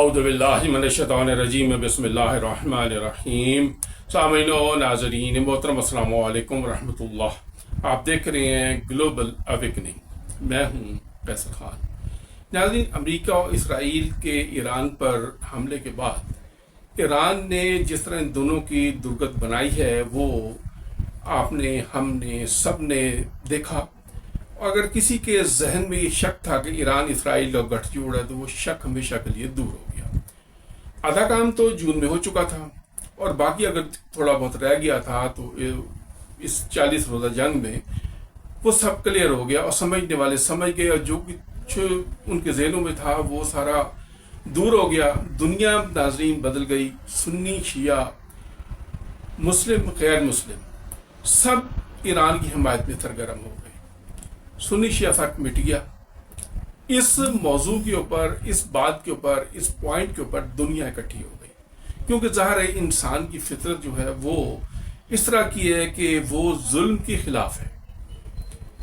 اعوذ باللہ من الشیطان الرجیم بسم اللہ الرحمن الرحیم. سامعین و ناظرین محترم السلام علیکم ورحمۃ اللہ. آپ دیکھ رہے ہیں گلوبل اویکننگ. میں ہوں فیصل خان. ناظرین، امریکہ اور اسرائیل کے ایران پر حملے کے بعد ایران نے جس طرح ان دونوں کی درگت بنائی ہے وہ آپ نے، ہم نے، سب نے دیکھا. اگر کسی کے ذہن میں یہ شک تھا کہ ایران اسرائیل کا گٹھ جوڑ ہے تو وہ شک ہمیشہ کے لیے دور ہو گیا. آدھا کام تو جون میں ہو چکا تھا اور باقی اگر تھوڑا بہت رہ گیا تھا تو اس 40 روزہ جنگ میں وہ سب کلیئر ہو گیا اور سمجھنے والے سمجھ گئے اور جو کچھ ان کے ذہنوں میں تھا وہ سارا دور ہو گیا. دنیا ناظرین بدل گئی. سنی، شیعہ، مسلم، غیر مسلم سب ایران کی حمایت میں سرگرم ہو گئے. سنی شیعہ فرق مٹ گیا. اس موضوع کے اوپر، اس بات کے اوپر، اس پوائنٹ کے اوپر دنیا اکٹھی ہو گئی کیونکہ ظاہر ہے انسان کی فطرت جو ہے وہ اس طرح کی ہے کہ وہ ظلم کے خلاف ہے.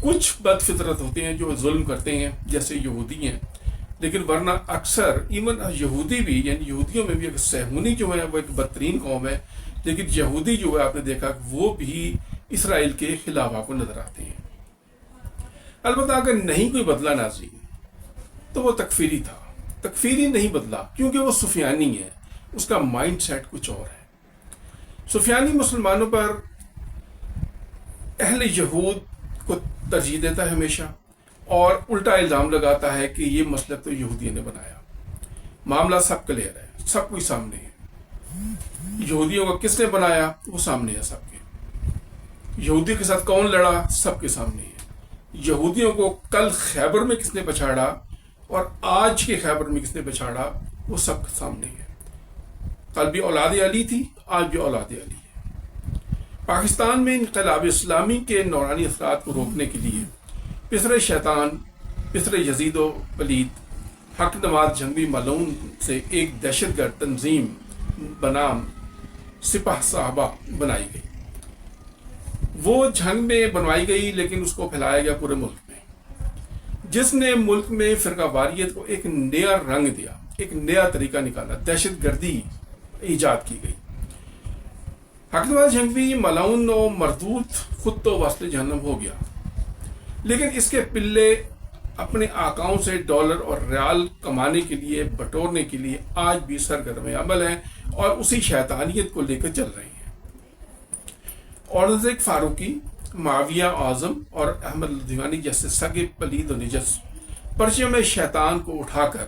کچھ بد فطرت ہوتے ہیں جو ظلم کرتے ہیں جیسے یہودی ہیں، لیکن ورنہ اکثر ایون یہودی بھی، یعنی یہودیوں میں بھی ایک صہیونی جو ہے وہ ایک بدترین قوم ہے، لیکن یہودی جو ہے آپ نے دیکھا وہ بھی اسرائیل کے خلاف آپ کو نظر آتے ہیں. البتہ اگر نہیں کوئی بدلا ناظرین تو وہ تکفیری تھا. تکفیری نہیں بدلا کیونکہ وہ سفیانی ہے، اس کا مائنڈ سیٹ کچھ اور ہے. سفیانی مسلمانوں پر، اہل یہود کو ترجیح دیتا ہے ہمیشہ اور الٹا الزام لگاتا ہے کہ یہ مسلک تو یہودیوں نے بنایا. معاملہ سب کلیئر ہے، سب کوئی سامنے ہے. یہودیوں کو کس نے بنایا وہ سامنے ہے سب کے. یہودی کے ساتھ کون لڑا سب کے سامنے ہے. یہودیوں کو کل خیبر میں کس نے پچھاڑا اور آج کے خیبر میں کس نے پچھاڑا وہ سب کے سامنے ہے. کل بھی اولاد علی تھی، آج بھی اولاد علی ہے. پاکستان میں انقلاب اسلامی کے نورانی اثرات کو روکنے کے لیے پسر شیطان، پسر یزید و پلید حق نواز جنگی ملعون سے ایک دہشت گرد تنظیم بنام سپاہ صحابہ بنائی گئی. وہ جنگ میں بنوائی گئی لیکن اس کو پھیلایا گیا پورے ملک میں، جس نے ملک میں فرقہ واریت کو ایک نیا رنگ دیا، ایک نیا طریقہ نکالا. دہشت گردی ایجاد کی گئی. حق نواز جنگی ملعون و مردود خود تو وصل جہنم ہو گیا، لیکن اس کے پلے اپنے آقاؤں سے ڈالر اور ریال کمانے کے لیے، بٹورنے کے لیے آج بھی سرگرم عمل ہیں اور اسی شیطانیت کو لے کر چل رہے ہیں. اورنگزیب فاروقی، معاویہ اعظم اور احمد دیوانی جیسے سگے پلید و نجس پرچم شیطان کو اٹھا کر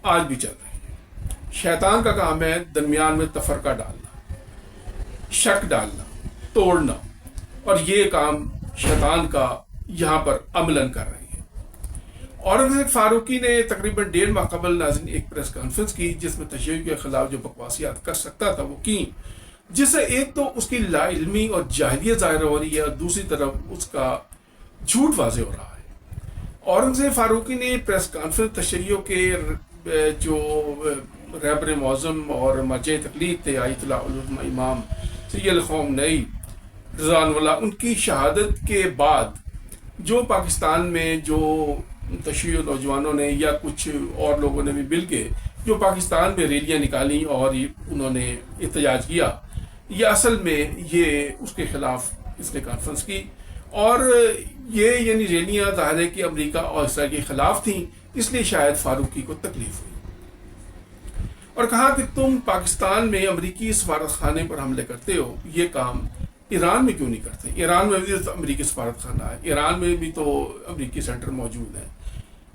آج بھی چل رہے ہیں. شیطان کا کام ہے درمیان میں تفرقہ ڈالنا، شک ڈالنا، توڑنا، اور یہ کام شیطان کا یہاں پر عملاً کر رہے ہیں. اورنگزیب فاروقی نے تقریباً 1.5 ماہ قبل ناظرین ایک پریس کانفرنس کی جس میں تشیع کے خلاف جو بکواسیات کر سکتا تھا وہ کی، جس سے ایک تو اس کی لا علمی اور جاہلیت ظاہر ہو رہی ہے اور دوسری طرف اس کا جھوٹ واضح ہو رہا ہے. اورنگزیب فاروقی نے پریس کانفرنس تشیع کے جو رہبر معظم اور مرجع تقلید تھے آیت اللہ علامہ امام سید القوم نئی رضوان اللہ، ان کی شہادت کے بعد جو پاکستان میں جو تشیع نوجوانوں نے یا کچھ اور لوگوں نے بھی مل کے جو پاکستان میں ریلیاں نکالی اور انہوں نے احتجاج کیا، یہ اصل میں یہ اس کے خلاف اس نے کانفرنس کی. اور یہ یعنی ریلیاں ظاہر ہے کہ امریکہ اور اسرائیل کے خلاف تھیں، اس لیے شاید فاروقی کو تکلیف ہوئی اور کہا کہ تم پاکستان میں امریکی سفارت خانے پر حملے کرتے ہو، یہ کام ایران میں کیوں نہیں کرتے؟ ایران میں بھی تو امریکی سفارت خانہ ہے، ایران میں بھی تو امریکی سینٹر موجود ہے.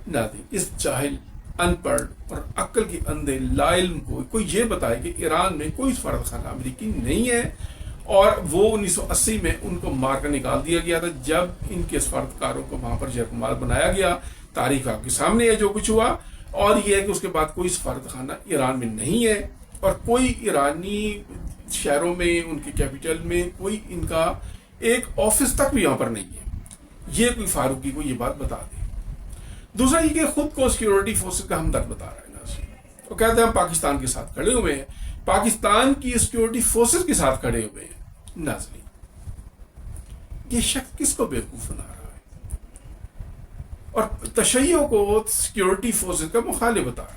ناظرین، اس جاہل، ان پڑھ اور عقل کے اندھے لا علم کو کوئی یہ بتائے کہ ایران میں کوئی سفارت خانہ امریکی نہیں ہے اور وہ 1980 میں ان کو مار کر نکال دیا گیا تھا جب ان کے سفارتکاروں کو وہاں پر جرمال بنایا گیا. تاریخ آپ کے سامنے ہے جو کچھ ہوا، اور یہ ہے کہ اس کے بعد کوئی سفارت خانہ ایران میں نہیں ہے اور کوئی ایرانی شہروں میں، ان کے کیپٹل میں کوئی ان کا ایک آفس تک بھی یہاں پر نہیں ہے. یہ کوئی فاروقی کو یہ بات بتا دے. دوسرا یہ کہ خود کو سیکیورٹی فورسز کا ہمدرد بتا رہا ہے ناظرین، وہ کہتے ہیں ہم پاکستان کے ساتھ کھڑے ہوئے ہیں، پاکستان کی سیکیورٹی فورسز کے ساتھ کھڑے ہوئے ہیں. ناظرین، یہ شخص کس کو بیوقوف بنا رہا ہے اور تشیع کو سیکیورٹی فورسز کا مخالف بتا رہا ہے.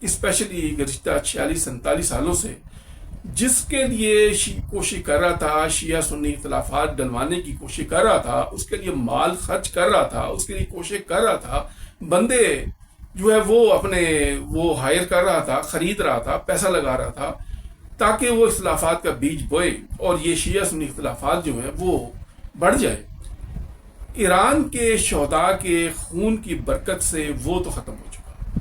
اسپیشلی گزشتہ 46-47 سالوں سے جس کے لیے کوشش کر رہا تھا، شیعہ سنی اختلافات ڈلوانے کی کوشش کر رہا تھا، اس کے لیے مال خرچ کر رہا تھا، اس کے لیے کوشش کر رہا تھا، بندے جو ہے وہ ہائر کر رہا تھا، خرید رہا تھا، پیسہ لگا رہا تھا تاکہ وہ اختلافات کا بیج بوئے اور یہ شیعہ سنی اختلافات جو ہیں وہ بڑھ جائے۔ ایران کے شہداء کے خون کی برکت سے وہ تو ختم ہو چکا،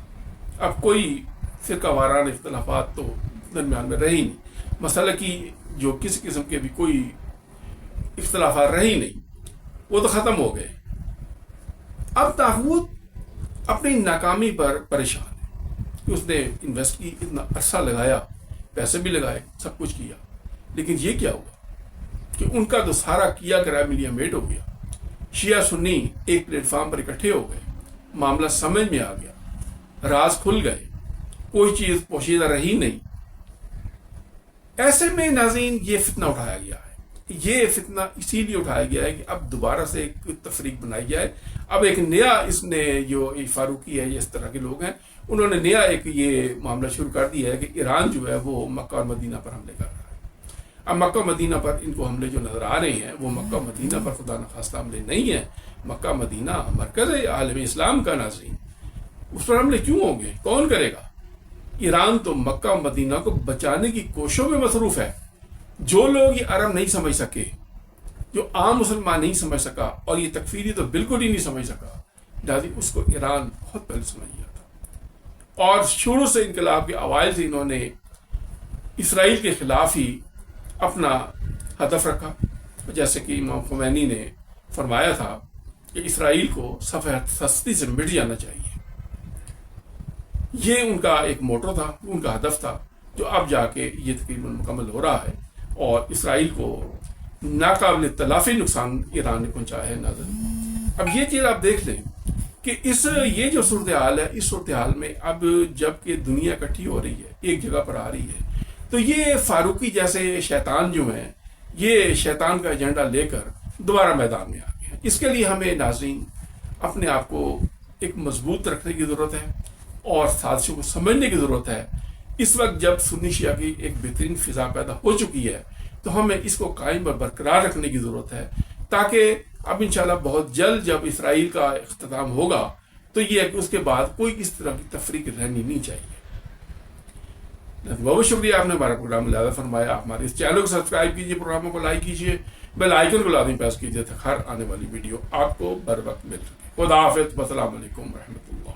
اب کوئی فرقہ وارانہ اختلافات تو درمیان میں رہی نہیں، مسئلہ کی جو کسی قسم کے بھی کوئی اختلافات رہی نہیں، وہ تو ختم ہو گئے۔ اب طاغوت اپنی ناکامی پر پریشان ہے کہ اس نے انویسٹ کی، اتنا عرصہ لگایا، پیسے بھی لگائے، سب کچھ کیا، لیکن یہ کیا ہوا کہ ان کا تو سارا کیا کرا ملیا میٹ ہو گیا۔ شیعہ سنی ایک پلیٹ فارم پر اکٹھے ہو گئے، معاملہ سمجھ میں آ گیا، راز کھل گئے، کوئی چیز پوشیدہ رہی نہیں۔ ایسے میں ناظرین یہ فتنہ اٹھایا گیا ہے، یہ فتنہ اسی لیے اٹھایا گیا ہے کہ اب دوبارہ سے ایک تفریق بنائی جائے۔ اب ایک نیا اس نے جو فاروقی ہے، یہ اس طرح کے لوگ ہیں، انہوں نے نیا ایک یہ معاملہ شروع کر دیا ہے کہ ایران جو ہے وہ مکہ اور مدینہ پر حملے کر رہا ہے۔ اب مکہ مدینہ پر ان کو حملے جو نظر آ رہے ہیں وہ مکہ مدینہ پر خدا نخواستہ حملے نہیں ہیں، مکہ مدینہ مرکز ہے عالم اسلام کا ناظرین، اس پر حملے کیوں ہوں گے؟ کون کرے گا؟ ایران تو مکہ مدینہ کو بچانے کی کوششوں میں مصروف ہے۔ جو لوگ یہ عرب نہیں سمجھ سکے، جو عام مسلمان نہیں سمجھ سکا، اور یہ تکفیری تو بالکل ہی نہیں سمجھ سکا، لہٰذا اس کو ایران بہت پہلے سمجھ گیا تھا، اور شروع سے انقلاب کے اوائل سے انہوں نے اسرائیل کے خلاف ہی اپنا ہدف رکھا، جیسے کہ امام خمینی نے فرمایا تھا کہ اسرائیل کو صفحہ ہستی سے مٹ جانا چاہیے۔ یہ ان کا ایک موٹو تھا، ان کا ہدف تھا، جو اب جا کے یہ تقریباً مکمل ہو رہا ہے، اور اسرائیل کو ناقابل تلافی نقصان ایران نے پہنچایا ہے۔ ناظرین، اب یہ چیز آپ دیکھ لیں کہ یہ جو صورتحال ہے، اس صورتحال میں اب جب کہ دنیا اکٹھی ہو رہی ہے، ایک جگہ پر آ رہی ہے، تو یہ فاروقی جیسے شیطان جو ہیں، یہ شیطان کا ایجنڈا لے کر دوبارہ میدان میں آ گئے ہیں۔ اس کے لیے ہمیں ناظرین اپنے آپ کو ایک مضبوط رکھنے کی ضرورت ہے اور سازشوں کو سمجھنے کی ضرورت ہے۔ اس وقت جب سنی شیعہ کی ایک بہترین فضا پیدا ہو چکی ہے، تو ہمیں اس کو قائم اور برقرار رکھنے کی ضرورت ہے، تاکہ اب انشاءاللہ بہت جلد جب اسرائیل کا اختتام ہوگا تو یہ ہے کہ اس کے بعد کوئی اس طرح کی تفریق رہنی نہیں چاہیے۔ بہت شکریہ، آپ نے ہمارا پروگرام ملاحظہ فرمایا۔ آپ ہمارے اس چینل کو سبسکرائب کیجیے، پروگراموں کو لائک کیجیے، بیل آئیکن کو لازمی پریس کیجیے تاکہ ہر آنے والی ویڈیو آپ کو بر وقت مل سکے۔ خدا حافظ، السلام علیکم ورحمۃ اللہ۔